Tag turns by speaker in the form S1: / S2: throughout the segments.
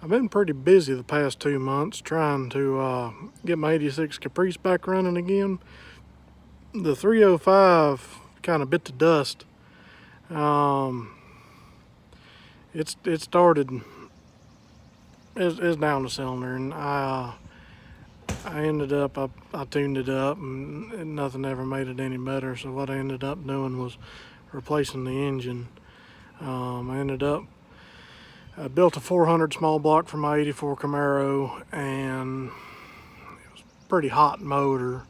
S1: I've been pretty busy the past 2 months trying to get my 86 Caprice back running again. The 305 kind of bit the dust. It started, it's down the cylinder, and I ended up, I tuned it up, and nothing ever made it any better. So what I ended up doing was replacing the engine. I built a 400 small block for my 84 Camaro, and it was a pretty hot motor,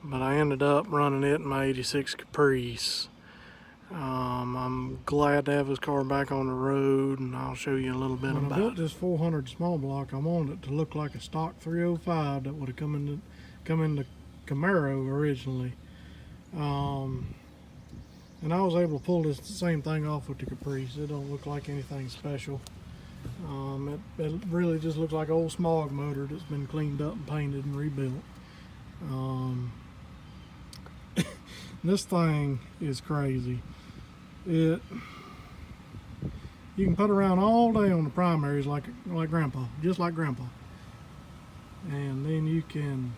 S1: but I ended up running it in my 86 Caprice. I'm glad to have this car back on the road, and I'll show you a little bit about it. When I built this 400 small block, I wanted it to look like a stock 305 that would have come in the Camaro originally. And I was able to pull this same thing off with the Caprice. It don't look like anything special. It really just looks like an old smog motor that's been cleaned up and painted and rebuilt. This thing is crazy. You can put around all day on the primaries like Grandpa, just like Grandpa. And then you can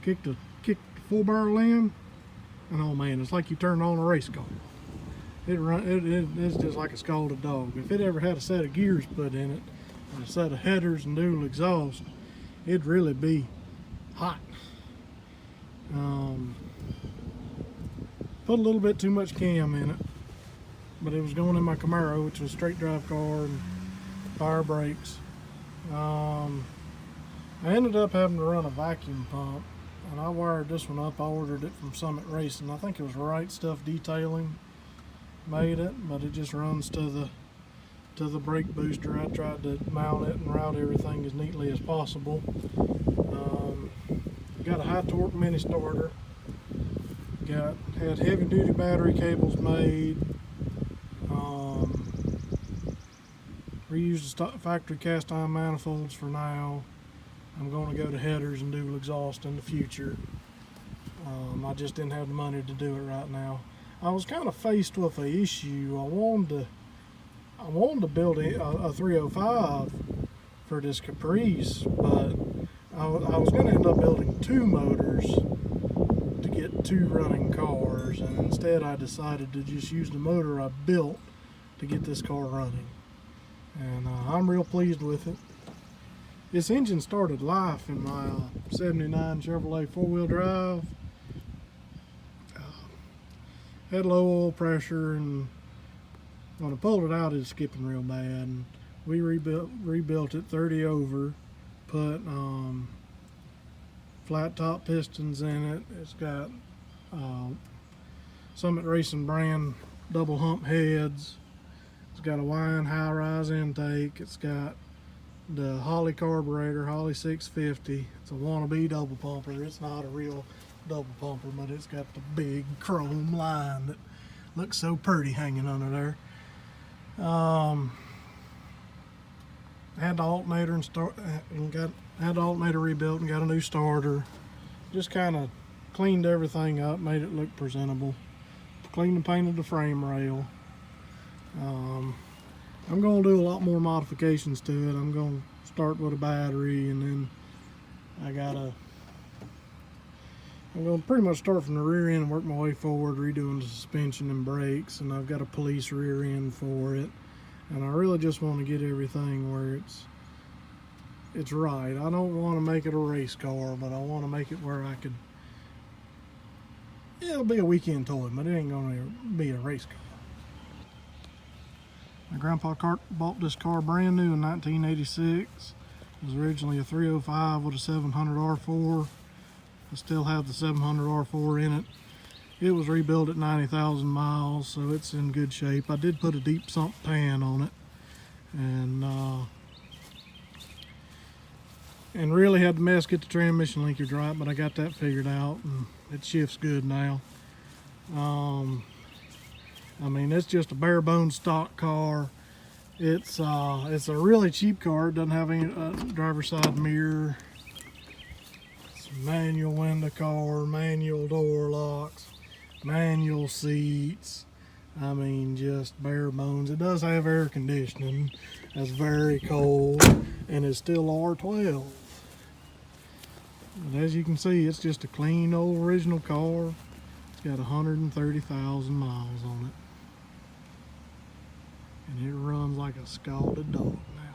S1: kick the full barrel in, and oh man, it's like you turned on a race car. It's just like a scalded dog. If it ever had a set of gears put in it, and a set of headers and dual exhaust, it'd really be hot. Put a little bit too much cam in it, but it was going in my Camaro, which was a straight drive car and fire brakes. I ended up having to run a vacuum pump, and I wired this one up. I ordered it from Summit Racing. I think it was Right Stuff Detailing made it, but it just runs to the brake booster. I tried to mount it and route everything as neatly as possible. Got a high torque mini starter. Had heavy duty battery cables made. Reused the stock factory cast iron manifolds for now. I'm going to go to headers and dual exhaust in the future. I just didn't have the money to do it right now. I was kind of faced with an issue. I wanted to build a 305 for this Caprice, but I was going to end up building two motors to get two running cars, and instead I decided to just use the motor I built to get this car running. And I'm real pleased with it. This engine started life in my 79 Chevrolet four-wheel drive. Had low oil pressure, and when I pulled it out, it was skipping real bad. And we rebuilt it 30 over, put flat top pistons in it. It's got Summit Racing brand double hump heads. It's got a Wine high-rise intake. It's got the Holley carburetor, Holley 650. It's a wannabe double pumper. It's not a real double pumper, but it's got the big chrome line that looks so pretty hanging under there. Had the alternator had the alternator rebuilt and got a new starter. Just kind of cleaned everything up, made it look presentable. Cleaned and painted the frame rail. I'm going to do a lot more modifications to it. I'm going to start with a battery, and then I'm going to pretty much start from the rear end and work my way forward, redoing the suspension and brakes, and I've got a police rear end for it. And I really just want to get everything where it's right. I don't want to make it a race car, but I want to make it where it'll be a weekend toy, but it ain't going to be a race car. My grandpa bought this car brand new in 1986. It was originally a 305 with a 700 R4. I still have the 700 R4 in it. It was rebuilt at 90,000 miles, so it's in good shape. I did put a deep sump pan on it, and really had to get the transmission linkage right, but I got that figured out, and it shifts good now. I mean, it's just a bare bones stock car. It's a really cheap car. It doesn't have any driver's side mirror. It's a manual window car, manual door locks, manual seats. I mean, just bare bones. It does have air conditioning, That's very cold, and it's still R12. But as you can see, it's just a clean old original car. It's got 130,000 miles on it. And it runs like a scalded dog now.